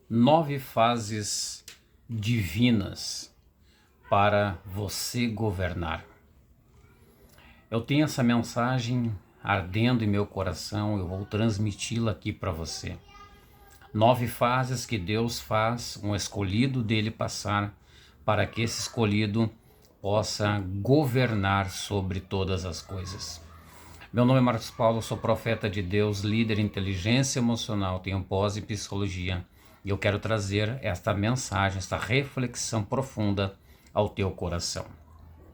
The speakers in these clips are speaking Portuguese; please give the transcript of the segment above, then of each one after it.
9 fases divinas para você governar. Eu tenho essa mensagem ardendo em meu coração, eu vou transmiti-la aqui para você. 9 fases que Deus faz um escolhido dele passar para que esse escolhido possa governar sobre todas as coisas. Meu nome é Marcos Paulo, sou profeta de Deus, líder em inteligência emocional, tenho pós em psicologia e eu quero trazer esta mensagem, esta reflexão profunda ao teu coração.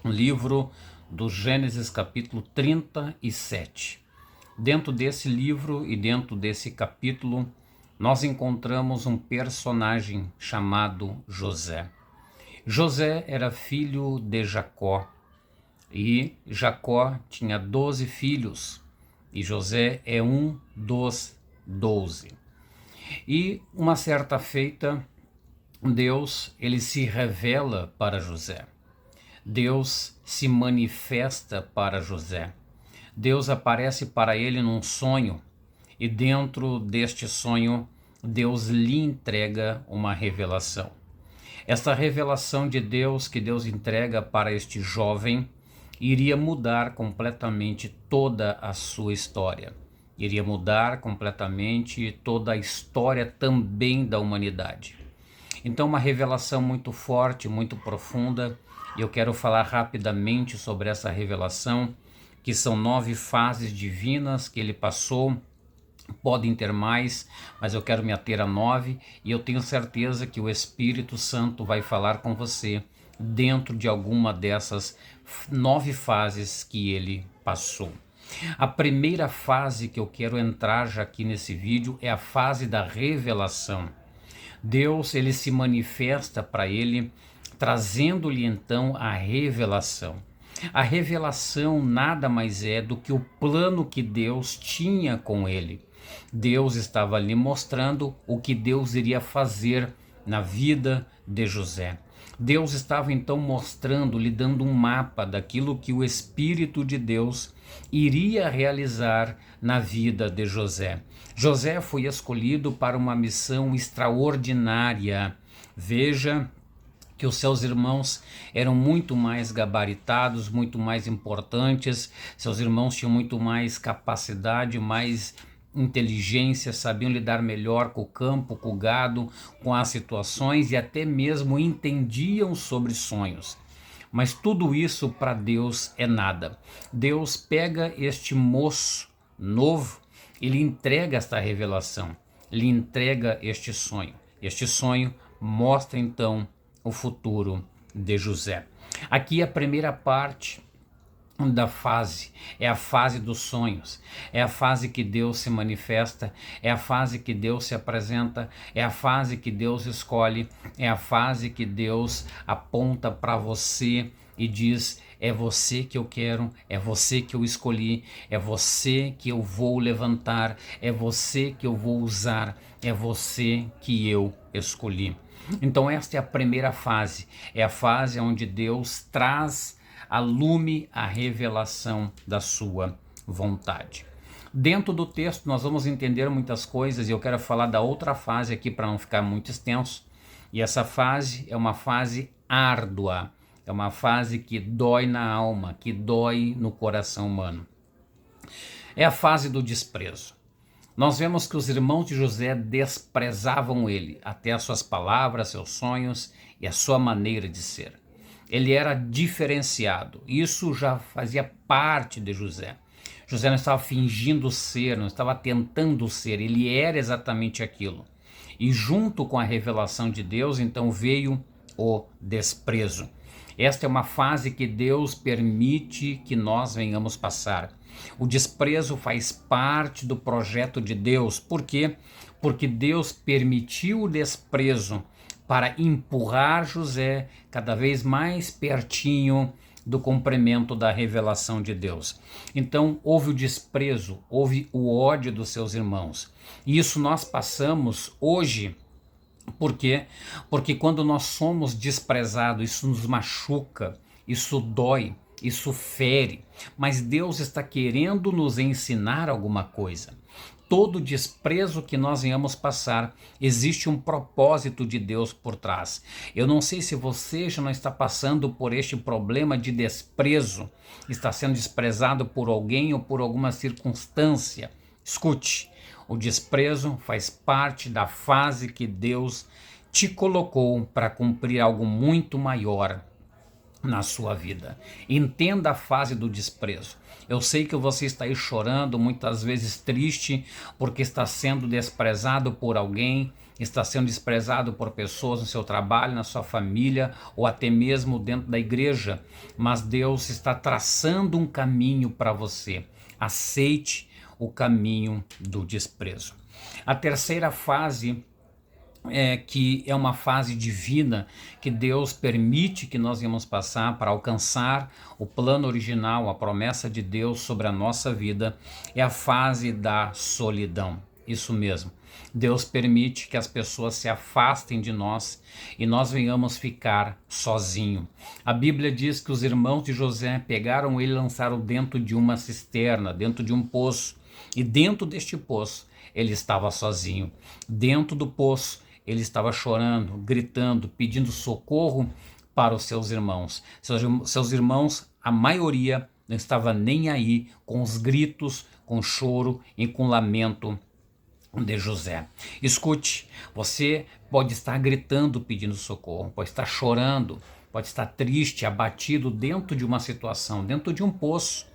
Um livro do Gênesis capítulo 37. Dentro desse livro e dentro desse capítulo, nós encontramos um personagem chamado José. José era filho de Jacó. E Jacó tinha 12 filhos, e José é um dos 12. E uma certa feita, Deus ele se revela para José. Deus se manifesta para José. Deus aparece para ele num sonho, e dentro deste sonho, Deus lhe entrega uma revelação. Esta revelação de Deus que Deus entrega para este jovem iria mudar completamente toda a sua história. Iria mudar completamente toda a história também da humanidade. Então, uma revelação muito forte, muito profunda, e eu quero falar rapidamente sobre essa revelação, que são 9 fases divinas que ele passou. Podem ter mais, mas eu quero me ater a 9, e eu tenho certeza que o Espírito Santo vai falar com você dentro de alguma dessas 9 fases que ele passou. A primeira fase que eu quero entrar já aqui nesse vídeo é a fase da revelação. Deus ele se manifesta para ele, trazendo-lhe então a revelação. A revelação nada mais é do que o plano que Deus tinha com ele. Deus estava lhe mostrando o que Deus iria fazer na vida de José. Deus estava então mostrando, lhe dando um mapa daquilo que o Espírito de Deus iria realizar na vida de José. José foi escolhido para uma missão extraordinária. Veja que os seus irmãos eram muito mais gabaritados, muito mais importantes, seus irmãos tinham muito mais capacidade, mais inteligência, sabiam lidar melhor com o campo, com o gado, com as situações e até mesmo entendiam sobre sonhos. Mas tudo isso para Deus é nada. Deus pega este moço novo e lhe entrega esta revelação, lhe entrega este sonho. Este sonho mostra então o futuro de José. Aqui a primeira parte da fase, é a fase dos sonhos, é a fase que Deus se manifesta, é a fase que Deus se apresenta, é a fase que Deus escolhe, é a fase que Deus aponta para você e diz: é você que eu quero, é você que eu escolhi, é você que eu vou levantar, é você que eu vou usar, é você que eu escolhi. Então esta é a primeira fase, é a fase onde Deus traz a lume a revelação da sua vontade. Dentro do texto nós vamos entender muitas coisas e eu quero falar da outra fase aqui para não ficar muito extenso. E essa fase é uma fase árdua, é uma fase que dói na alma, que dói no coração humano. É a fase do desprezo. Nós vemos que os irmãos de José desprezavam ele, até as suas palavras, seus sonhos e a sua maneira de ser. Ele era diferenciado, isso já fazia parte de José. José não estava fingindo ser, não estava tentando ser, ele era exatamente aquilo. E junto com a revelação de Deus, então veio o desprezo. Esta é uma fase que Deus permite que nós venhamos passar. O desprezo faz parte do projeto de Deus. Por quê? Porque Deus permitiu o desprezo para empurrar José cada vez mais pertinho do cumprimento da revelação de Deus. Então houve o desprezo, houve o ódio dos seus irmãos. E isso nós passamos hoje. Por quê? Porque quando nós somos desprezados, isso nos machuca, isso dói, isso fere. Mas Deus está querendo nos ensinar alguma coisa. todo desprezo que nós venhamos passar, existe um propósito de Deus por trás. Eu não sei se você já não está passando por este problema de desprezo, está sendo desprezado por alguém ou por alguma circunstância. Escute, o desprezo faz parte da fase que Deus te colocou para cumprir algo muito maior na sua vida. Entenda a fase do desprezo. Eu sei que você está aí chorando, muitas vezes triste, porque está sendo desprezado por alguém, está sendo desprezado por pessoas no seu trabalho, na sua família ou até mesmo dentro da igreja. Mas Deus está traçando um caminho para você. Aceite o caminho do desprezo. A terceira fase que é uma fase divina que Deus permite que nós venhamos passar para alcançar o plano original, a promessa de Deus sobre a nossa vida, é a fase da solidão. Isso mesmo. Deus permite que as pessoas se afastem de nós e nós venhamos ficar sozinhos. A Bíblia diz que os irmãos de José pegaram ele e lançaram dentro de uma cisterna, dentro de um poço. E dentro deste poço ele estava sozinho. Dentro do poço ele estava chorando, gritando, pedindo socorro para os seus irmãos. Seus irmãos, a maioria, não estava nem aí com os gritos, com o choro e com o lamento de José. Escute, você pode estar gritando pedindo socorro, pode estar chorando, pode estar triste, abatido dentro de uma situação, dentro de um poço.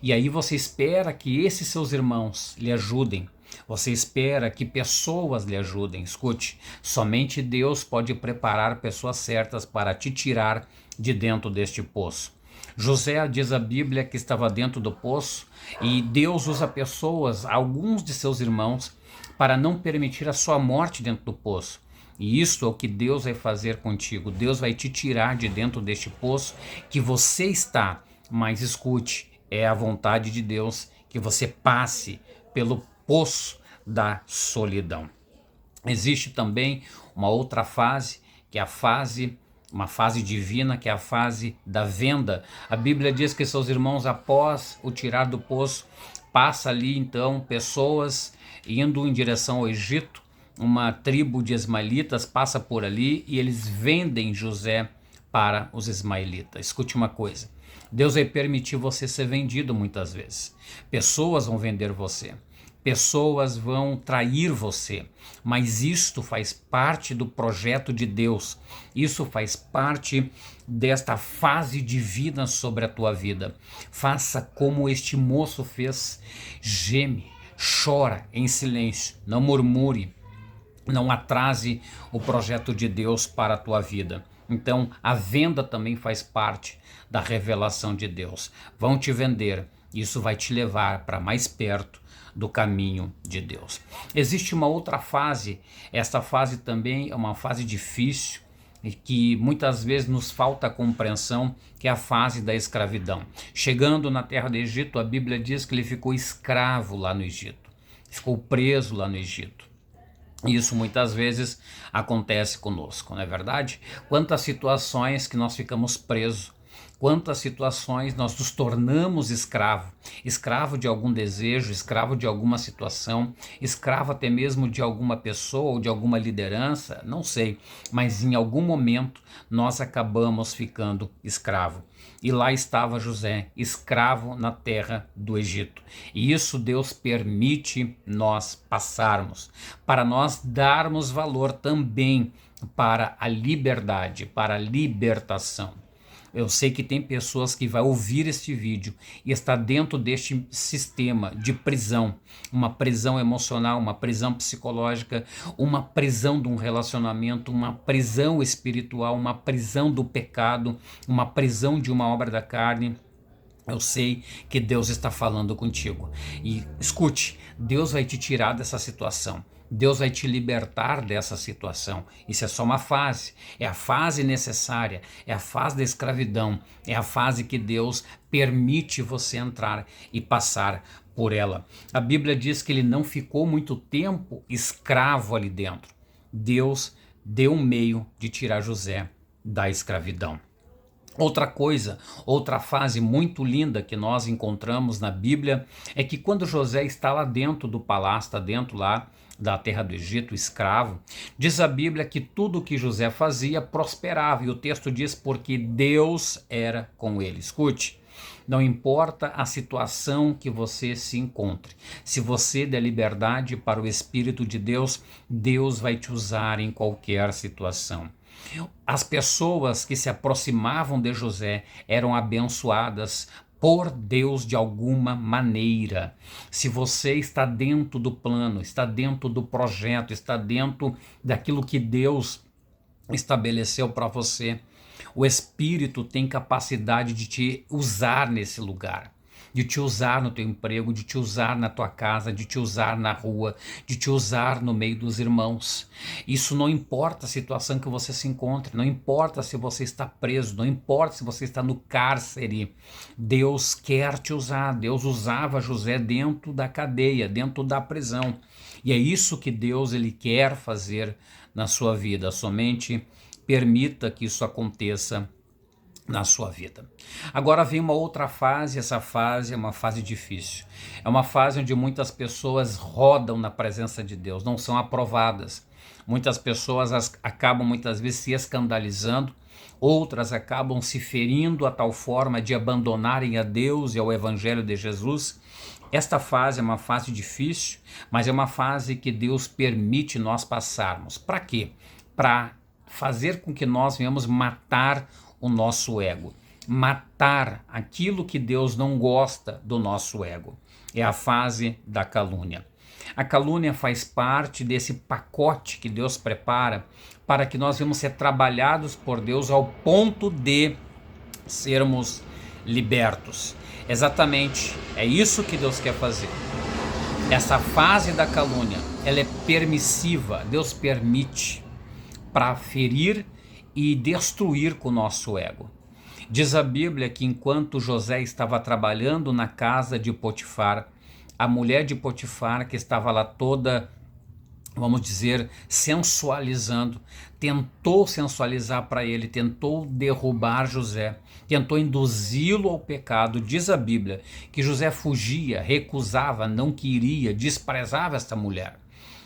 E aí você espera que esses seus irmãos lhe ajudem. Você espera que pessoas lhe ajudem. Escute, somente Deus pode preparar pessoas certas para te tirar de dentro deste poço. José, diz a Bíblia, que estava dentro do poço e Deus usa pessoas, alguns de seus irmãos, para não permitir a sua morte dentro do poço. E isso é o que Deus vai fazer contigo. Deus vai te tirar de dentro deste poço que você está. Mas escute, é a vontade de Deus que você passe pelo poço da solidão. Existe também uma outra fase, que é uma fase divina, que é a fase da venda. A Bíblia diz que seus irmãos, após o tirar do poço, passa ali então pessoas indo em direção ao Egito, uma tribo de ismaelitas passa por ali e eles vendem José para os ismaelitas. Escute uma coisa, Deus vai permitir você ser vendido muitas vezes. Pessoas vão vender você. Pessoas vão trair você, mas isto faz parte do projeto de Deus, isso faz parte desta fase divina sobre a tua vida. Faça como este moço fez, geme, chora em silêncio, não murmure, não atrase o projeto de Deus para a tua vida. Então, a venda também faz parte da revelação de Deus. Vão te vender, isso vai te levar para mais perto do caminho de Deus. Existe uma outra fase, esta fase também é uma fase difícil e que muitas vezes nos falta compreensão, que é a fase da escravidão. Chegando na terra do Egito, a Bíblia diz que ele ficou escravo lá no Egito, ficou preso lá no Egito. Isso muitas vezes acontece conosco, não é verdade? Quantas situações que nós ficamos presos, quantas situações nós nos tornamos escravo de algum desejo, escravo de alguma situação, escravo até mesmo de alguma pessoa ou de alguma liderança, não sei, mas em algum momento nós acabamos ficando escravo. E lá estava José, escravo na terra do Egito. E isso Deus permite nós passarmos, para nós darmos valor também para a liberdade, para a libertação. Eu sei que tem pessoas que vão ouvir este vídeo e está dentro deste sistema de prisão, uma prisão emocional, uma prisão psicológica, uma prisão de um relacionamento, uma prisão espiritual, uma prisão do pecado, uma prisão de uma obra da carne. Eu sei que Deus está falando contigo. E escute, Deus vai te tirar dessa situação. Deus vai te libertar dessa situação. Isso é só uma fase, é a fase necessária, é a fase da escravidão, é a fase que Deus permite você entrar e passar por ela. A Bíblia diz que ele não ficou muito tempo escravo ali dentro. Deus deu um meio de tirar José da escravidão. Outra coisa, outra fase muito linda que nós encontramos na Bíblia é que quando José está lá dentro do palácio, está dentro lá da terra do Egito, escravo, diz a Bíblia que tudo que José fazia prosperava, e o texto diz porque Deus era com ele. Escute, não importa a situação que você se encontre, se você der liberdade para o Espírito de Deus, Deus vai te usar em qualquer situação. As pessoas que se aproximavam de José eram abençoadas por Deus de alguma maneira. Se você está dentro do plano, está dentro do projeto, está dentro daquilo que Deus estabeleceu para você, o Espírito tem capacidade de te usar nesse lugar, de te usar no teu emprego, de te usar na tua casa, de te usar na rua, de te usar no meio dos irmãos. Isso não importa a situação que você se encontre, não importa se você está preso, não importa se você está no cárcere. Deus quer te usar. Deus usava José dentro da cadeia, dentro da prisão. E é isso que Deus ele quer fazer na sua vida. Somente permita que isso aconteça na sua vida. Agora vem uma outra fase, essa fase é uma fase difícil. É uma fase onde muitas pessoas rodam na presença de Deus, não são aprovadas. Muitas pessoas acabam muitas vezes se escandalizando, outras acabam se ferindo a tal forma de abandonarem a Deus e ao Evangelho de Jesus. Esta fase é uma fase difícil, mas é uma fase que Deus permite nós passarmos. Para quê? Para fazer com que nós venhamos matar o nosso ego, matar aquilo que Deus não gosta do nosso ego. É a fase da calúnia. A calúnia faz parte desse pacote que Deus prepara para que nós venhamos ser trabalhados por Deus ao ponto de sermos libertos. Exatamente, é isso que Deus quer fazer. Essa fase da calúnia, ela é permissiva, Deus permite para ferir e destruir com o nosso ego. Diz a Bíblia que enquanto José estava trabalhando na casa de Potifar, a mulher de Potifar, que estava lá toda, vamos dizer, sensualizando, tentou sensualizar para ele, tentou derrubar José, tentou induzi-lo ao pecado. Diz a Bíblia que José fugia, recusava, não queria, desprezava esta mulher.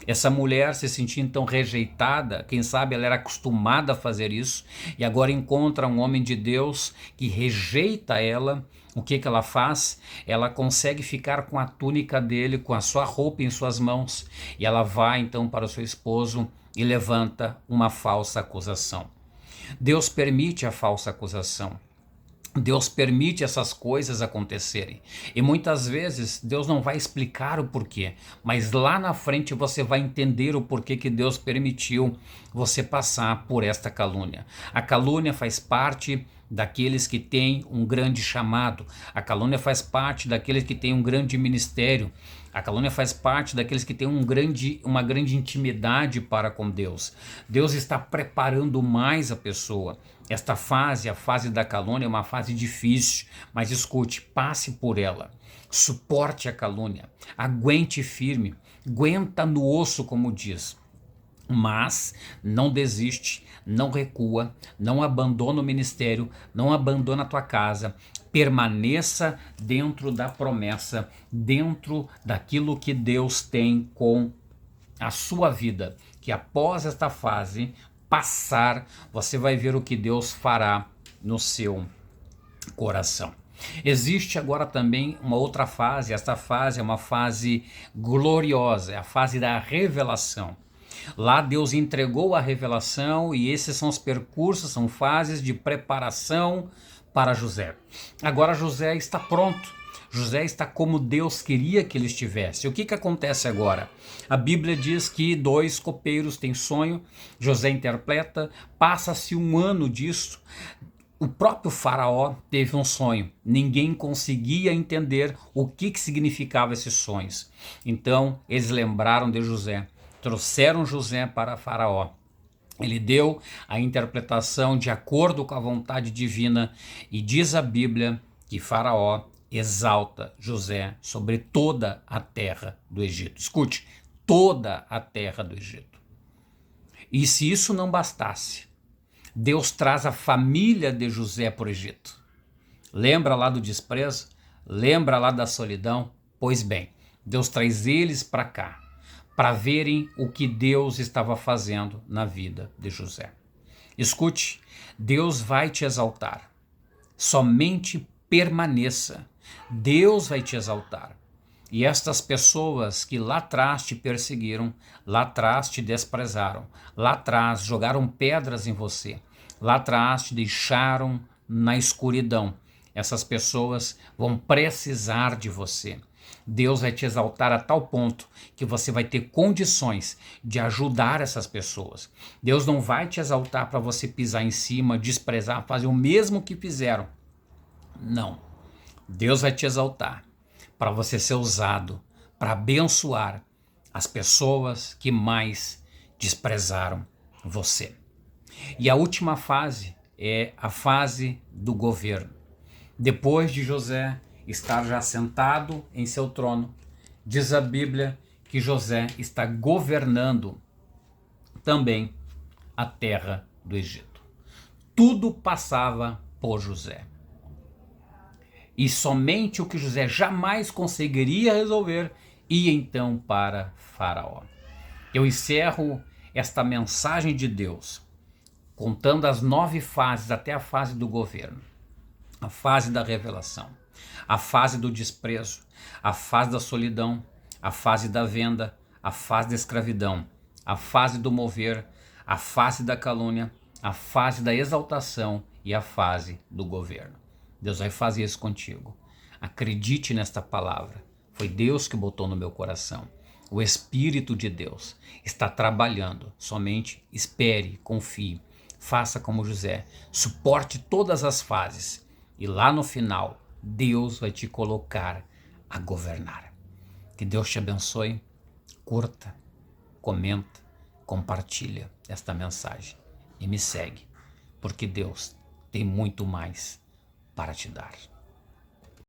Essa mulher se sentia então rejeitada, quem sabe ela era acostumada a fazer isso, e agora encontra um homem de Deus que rejeita ela. O que ela faz? Ela consegue ficar com a túnica dele, com a sua roupa em suas mãos, e ela vai então para o seu esposo e levanta uma falsa acusação. Deus permite a falsa acusação. Deus permite essas coisas acontecerem, e muitas vezes Deus não vai explicar o porquê, mas lá na frente você vai entender o porquê que Deus permitiu você passar por esta calúnia. A calúnia faz parte daqueles que têm um grande chamado, a calúnia faz parte daqueles que têm um grande ministério, a calúnia faz parte daqueles que têm uma grande intimidade para com Deus. Deus está preparando mais a pessoa. Esta fase, a fase da calúnia, é uma fase difícil, mas escute, passe por ela, suporte a calúnia, aguente firme, aguenta no osso, como diz. Mas não desiste, não recua, não abandona o ministério, não abandona a tua casa, permaneça dentro da promessa, dentro daquilo que Deus tem com a sua vida, que após esta fase passar, você vai ver o que Deus fará no seu coração. Existe agora também uma outra fase, esta fase é uma fase gloriosa, é a fase da revelação. Lá Deus entregou a revelação e esses são os percursos, são fases de preparação para José. Agora José está pronto. José está como Deus queria que ele estivesse. O que acontece agora? A Bíblia diz que 2 copeiros têm sonho, José interpreta, passa-se 1 ano disso. O próprio faraó teve um sonho, ninguém conseguia entender o que significava esses sonhos. Então eles lembraram de José, trouxeram José para faraó. Ele deu a interpretação de acordo com a vontade divina e diz a Bíblia que faraó exalta José sobre toda a terra do Egito. Escute, toda a terra do Egito. E se isso não bastasse, Deus traz a família de José para o Egito. Lembra lá do desprezo? Lembra lá da solidão? Pois bem, Deus traz eles para cá, para verem o que Deus estava fazendo na vida de José. Escute, Deus vai te exaltar. Somente permaneça. Deus vai te exaltar. E estas pessoas que lá atrás te perseguiram, lá atrás te desprezaram, lá atrás jogaram pedras em você, lá atrás te deixaram na escuridão, essas pessoas vão precisar de você. Deus vai te exaltar a tal ponto que você vai ter condições de ajudar essas pessoas. Deus não vai te exaltar para você pisar em cima, desprezar, fazer o mesmo que fizeram. Não. Deus vai te exaltar para você ser usado para abençoar as pessoas que mais desprezaram você. E a última fase é a fase do governo. Depois de José estar já sentado em seu trono, diz a Bíblia que José está governando também a terra do Egito. Tudo passava por José. E somente o que José jamais conseguiria resolver ia então para Faraó. Eu encerro esta mensagem de Deus contando as 9 fases até a fase do governo, a fase da revelação, a fase do desprezo, a fase da solidão, a fase da venda, a fase da escravidão, a fase do mover, a fase da calúnia, a fase da exaltação e a fase do governo. Deus vai fazer isso contigo. Acredite nesta palavra. Foi Deus que botou no meu coração. O Espírito de Deus está trabalhando. Somente espere, confie. Faça como José. Suporte todas as fases. E lá no final, Deus vai te colocar a governar. Que Deus te abençoe. Curta, comenta, compartilha esta mensagem. E me segue. Porque Deus tem muito mais para te dar.